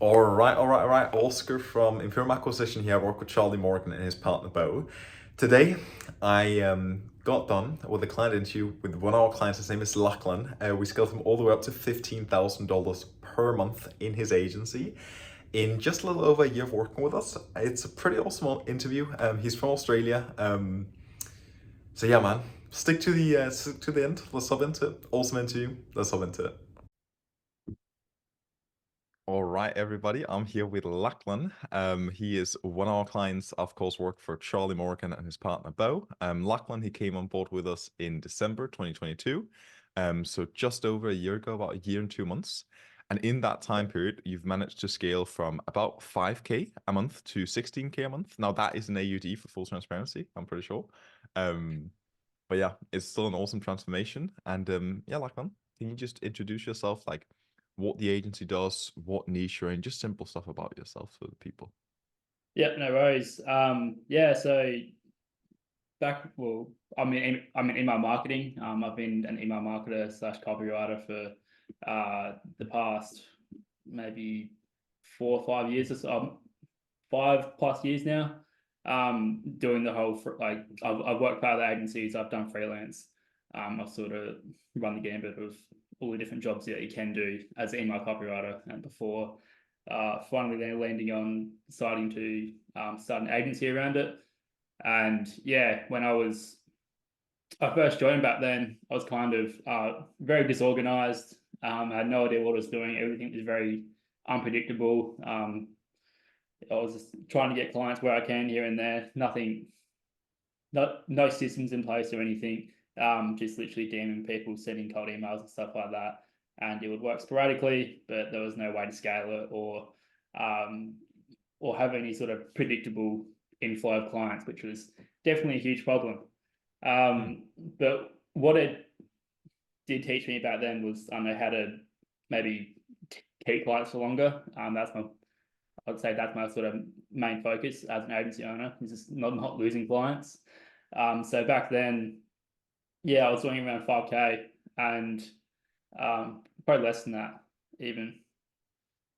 All right. Oscar from Imperium Acquisition here. I work with Charlie Morgan and his partner Bo. Today, I got done with a client interview with one of our clients. His name is Lachlan. We scaled him all the way up to $15,000 per month in his agency in just a little over a year of working with us. It's a pretty awesome interview. He's from Australia. So yeah, man, stick to the end. Let's hop into it. Awesome interview. Let's hop into it. All right, everybody. I'm here with Lachlan. He is one of our clients, of course, work for Charlie Morgan and his partner Bo. Lachlan, he came on board with us in December 2022. So just over a year ago, about a year and 2 months. And in that time period, you've managed to scale from about 5K a month to 16K a month. Now that is an AUD for full transparency, I'm pretty sure. Um, but yeah, it's still an awesome transformation. And yeah, Lachlan, can you just introduce yourself, like what the agency does, what niche you're in, just simple stuff about yourself for the people. Yeah, no worries. Yeah, so I'm in email marketing. I've been an email marketer slash copywriter for the past maybe 4 or 5 years or so, 5+ years now. Doing the whole like I've worked for other agencies. I've done freelance. I've sort of run the gambit of all the different jobs that you can do as an email copywriter, and before finally then landing on deciding to start an agency around it. And yeah, when I first joined back then, I was kind of very disorganized. I had no idea what I was doing. Everything was very unpredictable. I was just trying to get clients where I can here and there. Nothing, no systems in place or anything. Just literally DMing people, sending cold emails and stuff like that. And it would work sporadically, but there was no way to scale it or have any sort of predictable inflow of clients, which was definitely a huge problem. But what it did teach me back then was I know how to maybe keep clients for longer. I'd say that's my sort of main focus as an agency owner, is just not losing clients. So back then, yeah, I was doing around 5K and probably less than that even.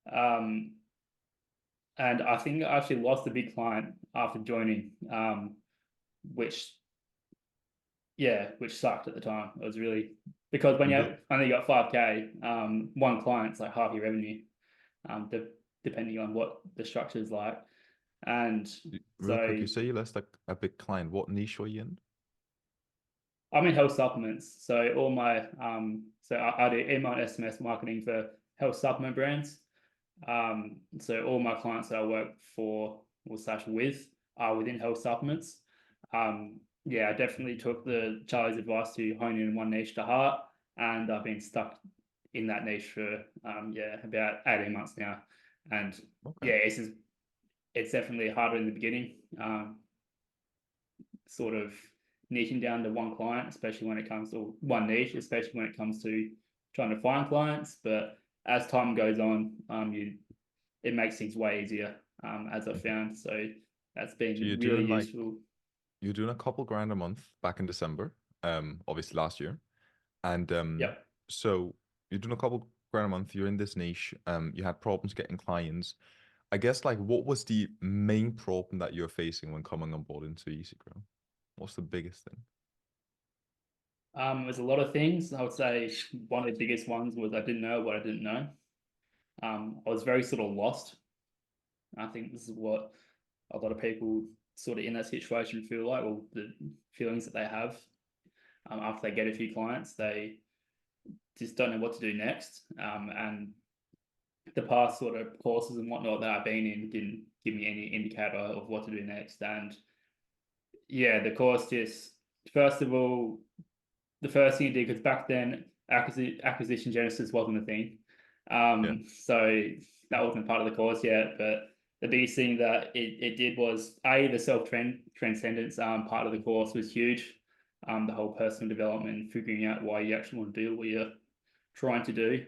And I think I actually lost a big client after joining, which sucked at the time. It was really because when you only got 5K, one client's like half your revenue, depending on what the structure is like. And Real quick, so you say you lost like a big client. What niche are you in? I'm in health supplements. So all my I do email and SMS marketing for health supplement brands. So all my clients that I work for or slash with are within health supplements. Yeah, I definitely took the Charlie's advice to hone in one niche to heart, and I've been stuck in that niche for about 18 months now. And Okay. yeah, it's definitely harder in the beginning, sort of niching down to one client, especially when it comes to one niche, especially when it comes to trying to find clients. But as time goes on, it makes things way easier, as I've found. So that's So been you're really doing like useful. you're doing a couple grand a month back in December, obviously last year. And Yep. so you're doing a couple grand a month, you're in this niche, you had problems getting clients. I guess like what was the main problem that you're facing when coming on board into EasyGrow? What's the biggest thing? There's a lot of things. I would say one of the biggest ones was I didn't know what I didn't know. I was very sort of lost. I think this is what a lot of people sort of in that situation feel like, or the feelings that they have after they get a few clients. They just don't know what to do next. And the past sort of courses and whatnot that I've been in didn't give me any indicator of what to do next. And yeah, the course just, first of all, the first thing it did, because back then acquisition genesis wasn't a thing. Yeah. So that wasn't part of the course yet. But the biggest thing that it did was the self-transcendence part of the course was huge. The whole personal development, figuring out why you actually want to do what you're trying to do.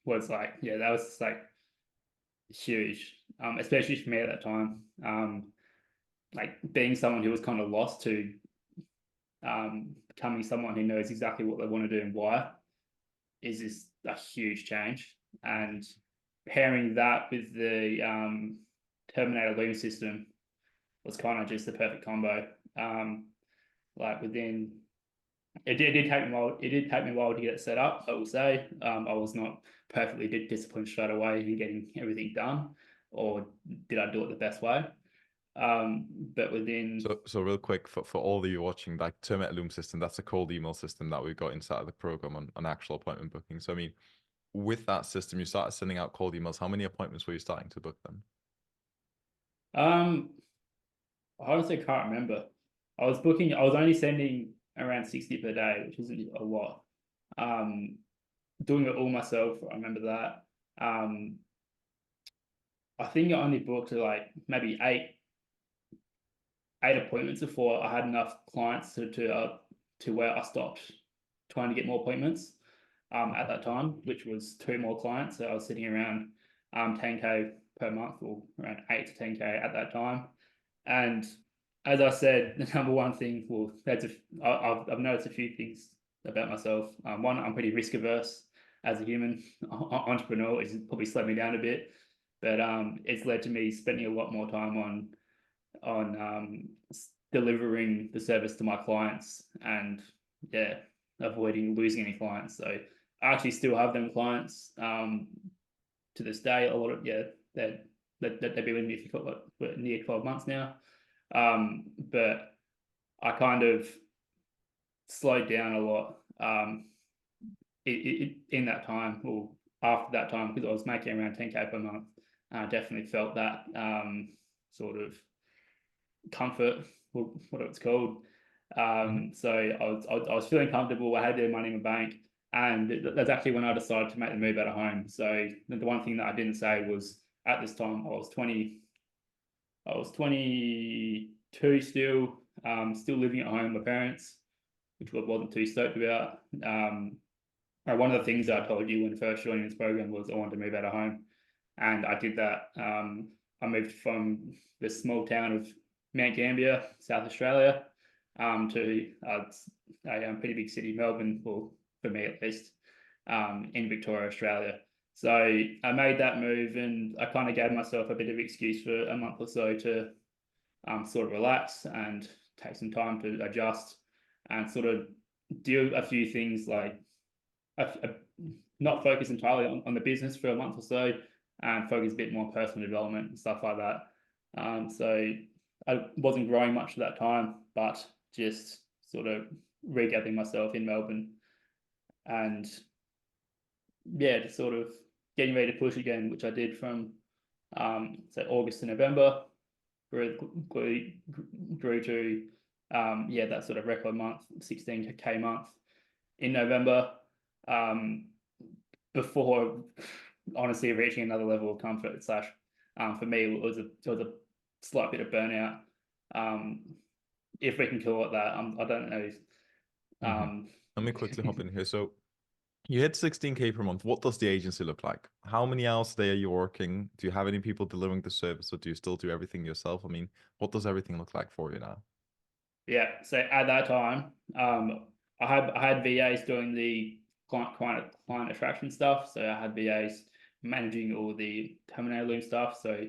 Was like, yeah, that was like huge, especially for me at that time. Like being someone who was kind of lost to becoming someone who knows exactly what they want to do and why is just a huge change. And pairing that with the Terminator loom system was kind of just the perfect combo. Like within, it did take me a while. It did take me a while to get it set up. I will say, I was not perfectly disciplined straight away in getting everything done, or did I do it the best way? But within, So real quick for all of you watching, like Terminate Loom system, that's a cold email system that we've got inside of the program on actual appointment booking. So I mean, with that system, you started sending out cold emails. How many appointments were you starting to book then? um, I honestly can't remember. I was only sending around 60 per day, which isn't a lot. Um, doing it all myself, I remember that. I think I only booked like maybe eight appointments before I had enough clients to where I stopped trying to get more appointments at that time, which was two more clients. So I was sitting around 10K per month, or around 8 to 10K at that time. And as I said, the number one thing, well, I've noticed a few things about myself. One, I'm pretty risk averse as a human entrepreneur. It's probably slowed me down a bit, but it's led to me spending a lot more time on delivering the service to my clients, and yeah, avoiding losing any clients. So I actually still have them clients to this day. A lot of, yeah, they've been with me for near 12 months now. But I kind of slowed down a lot in that time, or after that time, because I was making around 10K per month. I definitely felt that sort of comfort, what it's called. So I was feeling comfortable. I had the money in my bank, and that's actually when I decided to make the move out of home. So the one thing that I didn't say was, at this time I was 22 still, still living at home with my parents, which I wasn't too stoked about. One of the things that I told you when first joining this program was I wanted to move out of home, and I did that. I moved from the small town of Mount Gambier, South Australia, to a pretty big city, Melbourne, well, for me at least, in Victoria, Australia. So I made that move, and I kind of gave myself a bit of excuse for a month or so to sort of relax and take some time to adjust and sort of do a few things, like not focus entirely on the business for a month or so, and focus a bit more on personal development and stuff like that. So I wasn't growing much at that time, but just sort of regathering myself in Melbourne, and yeah, just sort of getting ready to push again, which I did from say August to November, grew to yeah, that sort of record month, 16K month in November, before honestly reaching another level of comfort slash for me it was a slight bit of burnout, if we can call it that. I don't know. Let me quickly hop in here. So you hit 16K per month. What does the agency look like? How many hours a day are you working? Do you have any people delivering the service, or do you still do everything yourself? I mean, what does everything look like for you now? Yeah, so at that time, I had VAs doing the client attraction stuff. So I had VAs managing all the Terminator Loom stuff. So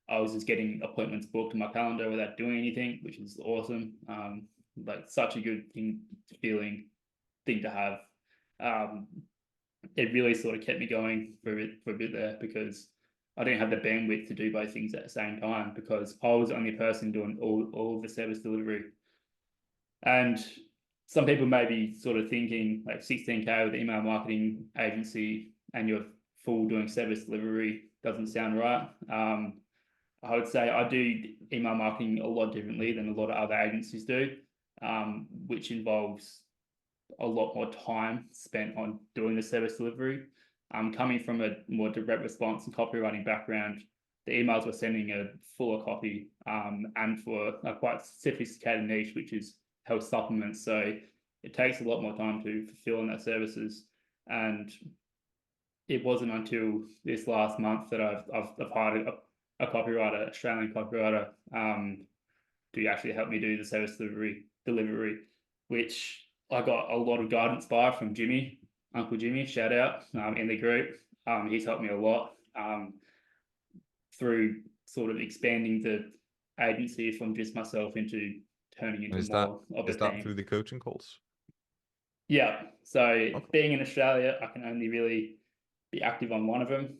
I was just getting appointments booked in my calendar without doing anything, which is awesome. Like such a good thing to have. It really sort of kept me going for a bit there, because I didn't have the bandwidth to do both things at the same time, because I was the only person doing all of the service delivery. And some people may be sort of thinking like 16K with email marketing agency and you're full doing service delivery doesn't sound right. I would say I do email marketing a lot differently than a lot of other agencies do, which involves a lot more time spent on doing the service delivery. Coming from a more direct response and copywriting background, the emails we're sending are full of copy, and for a quite sophisticated niche, which is health supplements. So it takes a lot more time to fulfill on that services. And it wasn't until this last month that I've hired a copywriter, Australian copywriter, to actually help me do the service delivery, which I got a lot of guidance by from Jimmy, Uncle Jimmy, shout out, in the group. He's helped me a lot through sort of expanding the agency from just myself into turning into Is more of a that team. through the coaching calls? Yeah. So Okay. being in Australia, I can only really be active on one of them.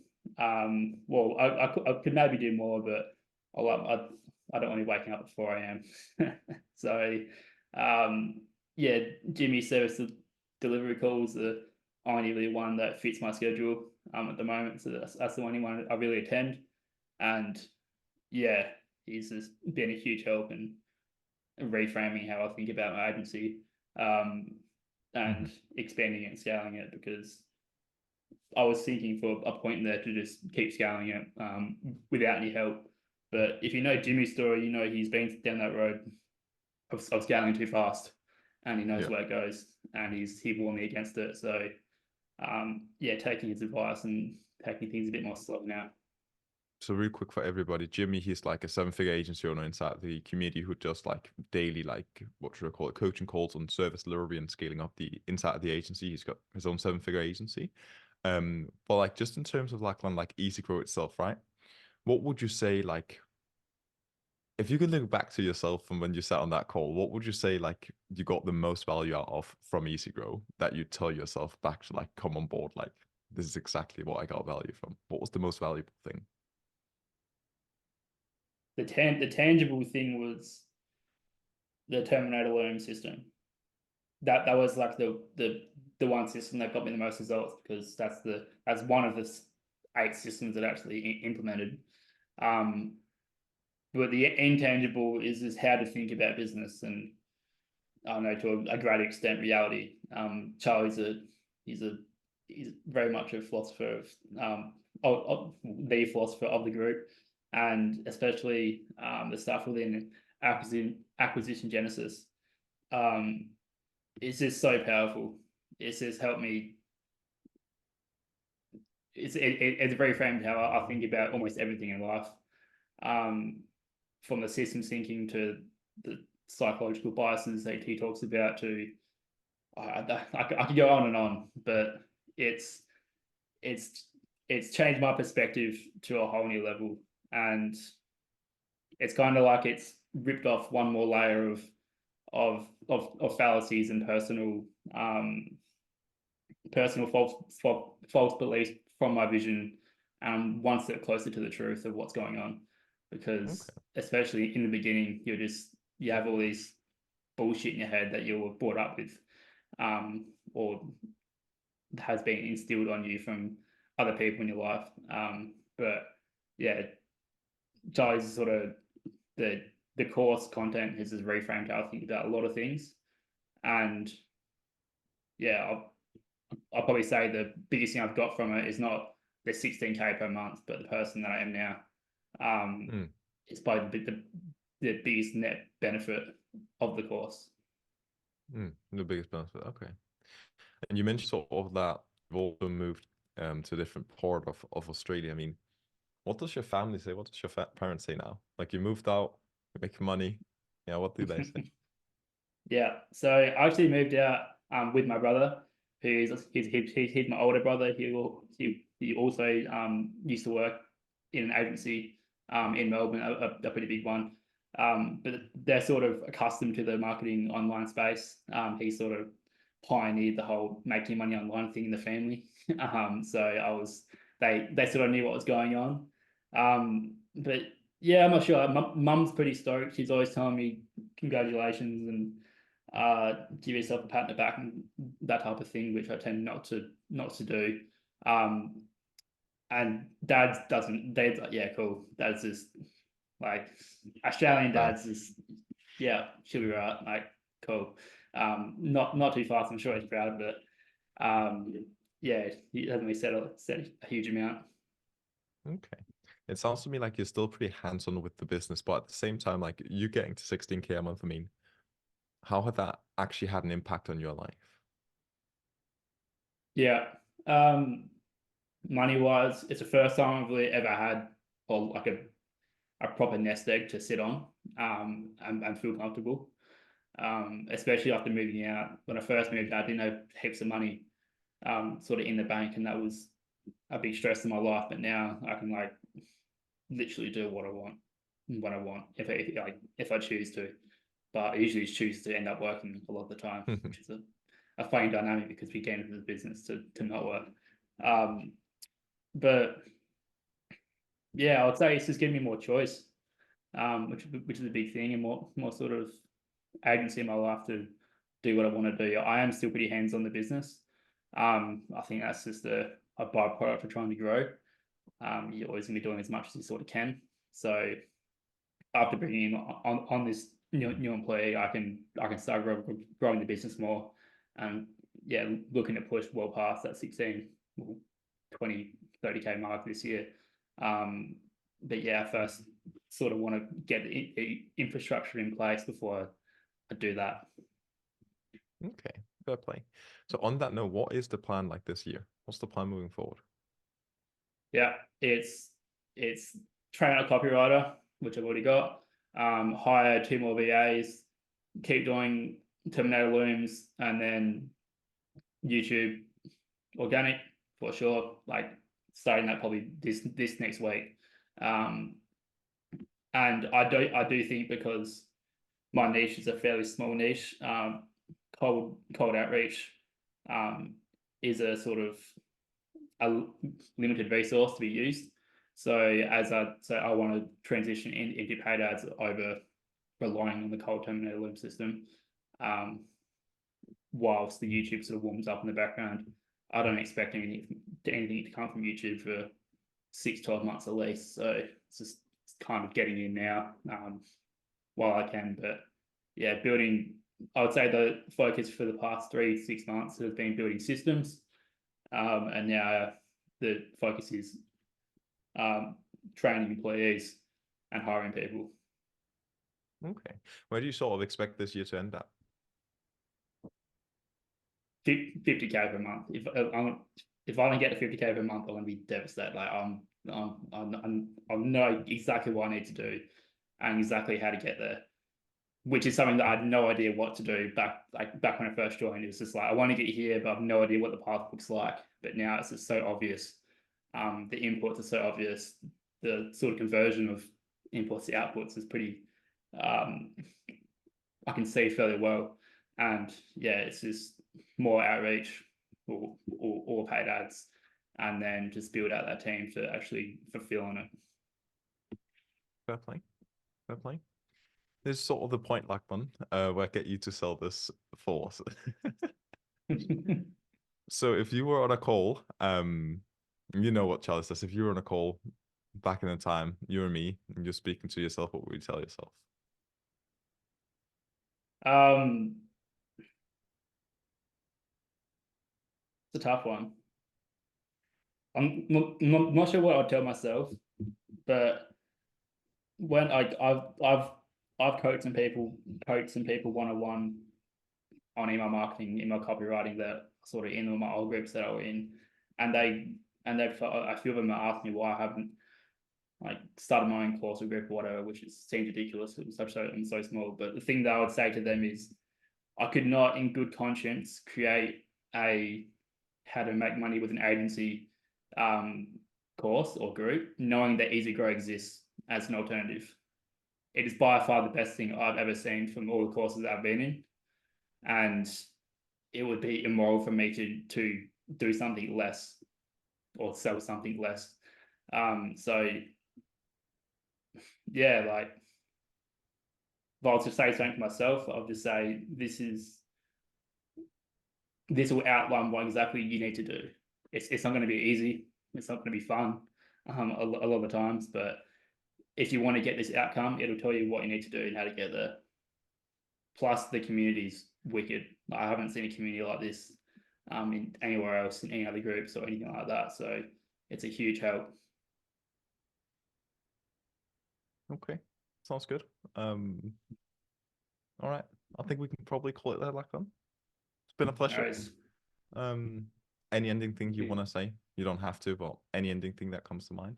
Well, I could maybe do more, but I don't want to be waking up at 4 a.m. So, yeah, Jimmy's service delivery calls are only really one that fits my schedule at the moment. So that's the only one I really attend. And yeah, he's just been a huge help in reframing how I think about my agency, Hmm. and expanding it and scaling it, because I was thinking for a point there to just keep scaling it without any help. But if you know Jimmy's story, you know he's been down that road of scaling too fast, and he knows Yeah. where it goes, and he warned me against it. So yeah, taking his advice and taking things a bit more slow now. So real quick for everybody, Jimmy, he's like a seven-figure agency owner inside the community who does like daily, like what should I call it, coaching calls on service delivery and scaling up the inside of the agency. He's got his own seven-figure agency. But like just in terms of like EasyGrow itself, right? What would you say like if you could look back to yourself from when you sat on that call, what would you say like you got the most value out of from EasyGrow that you tell yourself back to like come on board, like this is exactly what I got value from? What was the most valuable thing? The tangible thing was the Terminator learning system. That was like the one system that got me the most results, because that's one of the 8 systems that actually implemented. But the intangible is how to think about business, and I don't know, to a great extent reality. Charlie's he's a he's very much a philosopher of the philosopher of the group, and especially the stuff within acquisition genesis. Um, it's just so powerful. It's just helped me. It's very framed how I think about almost everything in life, um, from the systems thinking to the psychological biases that he talks about to I could go on, but it's it's it's changed my perspective to a whole new level, and it's kind of like it's ripped off one more layer of fallacies and personal false beliefs from my vision, one step closer to the truth of what's going on. Because Okay. especially in the beginning, you have all these bullshit in your head that you were brought up with, or has been instilled on you from other people in your life. But yeah, Charlie's sort of the the course content has just reframed how I think about a lot of things. And yeah, I'll probably say the biggest thing I've got from it is not the 16K per month, but the person that I am now. Um, Mm, it's probably the biggest net benefit of the course. the biggest benefit. Okay. And you mentioned sort of that you've also moved to a different part of Australia. I mean, what does your family say? What does your parents say now? Like you moved out, you make money. Yeah, what do they say? Yeah, so I actually moved out with my brother, he's my older brother. He also used to work in an agency in Melbourne, a pretty big one. But they're sort of accustomed to the marketing online space. He sort of pioneered the whole making money online thing in the family. So they sort of knew what was going on. But yeah, I'm not sure. Mum's pretty stoked. She's always telling me congratulations and give yourself a pat on the back and that type of thing, which I tend not to do. Um, and dad's doesn't. Dad's like, yeah, cool. Dad's just like Australian Wow. dad's just, yeah, she'll be right. Like, cool. Not too fast. I'm sure he's proud of it. Yeah, he hasn't really said a huge amount. Okay. It sounds to me like you're still pretty hands-on with the business, but at the same time, like you getting to 16K a month, I mean, how had that actually had an impact on your life? Yeah. Um, Money wise, it's the first time I've really ever had or like a proper nest egg to sit on, and feel comfortable. Especially after moving out. When I first moved out, I didn't have heaps of money sort of in the bank, and that was a big stress in my life, but now I can like literally do what I want if I choose to. But I usually choose to end up working a lot of the time, which is a funny dynamic because we came into the business to not work. But yeah, I would say it's just giving me more choice, which is a big thing, and more sort of agency in my life to do what I want to do. I am still pretty hands on the business. I think that's just a byproduct of trying to grow. You're always going to be doing as much as you sort of can. So after bringing in on this new employee, I can start growing the business more, and yeah, looking to push well past that 16, 20, 30K mark this year. But yeah, first sort of want to get the infrastructure in place before I do that. Okay, fair play. So on that note, what is the plan like this year? What's the plan moving forward? Yeah, it's train a copywriter, which I've already got. Hire 2 more VAs, keep doing Terminator looms, and then YouTube organic for sure. Like starting that probably this next week. And I do think because my niche is a fairly small niche, cold outreach is a sort of a limited resource to be used. So I want to transition into paid ads over relying on the cold Terminator loom system, whilst the YouTube sort of warms up in the background. I don't expect anything to come from YouTube for 6-12 months at least. So it's just kind of getting in now while I can. But yeah, I would say the focus for the past 3-6 months has been building systems. And now the focus is training employees and hiring people. Okay. Where do you sort of expect this year to end up? 50K per month. If I don't get to 50K per month, I'm gonna be devastated. Like I know exactly what I need to do and exactly how to get there, which is something that I had no idea what to do back when I first joined. It was just like, I want to get here, but I have no idea what the path looks like. But now it's just so obvious. The inputs are so obvious. The sort of conversion of inputs to outputs is pretty, I can see fairly well. And yeah, it's just more outreach or paid ads, and then just build out that team to actually fulfill on it. Fair play. Fair play. This is sort of the point, Lachlan, where I get you to sell this for us. So if you were on a call, you know what Charlie says. If you were on a call back in the time, you and me, and you're speaking to yourself, what would you tell yourself? It's a tough one. I'm not sure what I'd tell myself, but when I've coached some people one-on-one on email marketing, email copywriting that sort of in my old groups that I were in, and a few of them asked me why I haven't like started my own course or group or whatever, which seems ridiculous. It was so small. But the thing that I would say to them is, I could not, in good conscience, create a how to make money with an agency course or group, knowing that EasyGrow exists as an alternative. It is by far the best thing I've ever seen from all the courses I've been in, and it would be immoral for me to do something less or sell something less. So yeah, like if I was to say something to myself, I'll just say this will outline what exactly you need to do. It's not going to be easy. It's not going to be fun a lot of the times, but if you want to get this outcome, it'll tell you what you need to do and how to get there. Plus, the community's wicked. I haven't seen a community like this in anywhere else, in any other groups or anything like that. So it's a huge help. Okay, sounds good. All right, I think we can probably call it there, Lachlan. It's been a pleasure. Any ending thing you want to say? You don't have to, but any ending thing that comes to mind?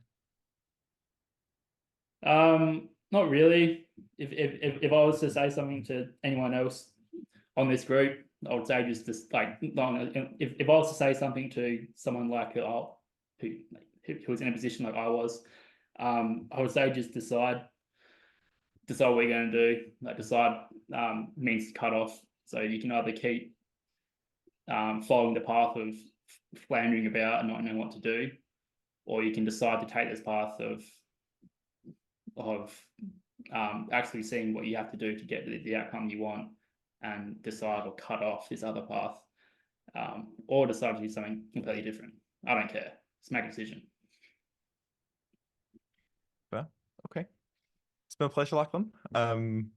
Not really. If I was to say something to anyone else on this group, I would say just like if I was to say something to someone like who's in a position like I was, I would say just decide what you're going to do. Like decide means cut off. So you can either keep following the path of floundering about and not knowing what to do, or you can decide to take this path of actually seeing what you have to do to get the outcome you want, and decide or cut off this other path, or decide to do something completely different. I don't care. Just make a decision. Fair. Okay. It's been a pleasure, Lachlan.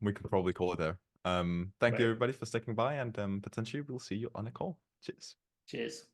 We could probably call it there. Thank you Right. everybody for sticking by, and potentially we'll see you on a call. Cheers. Cheers.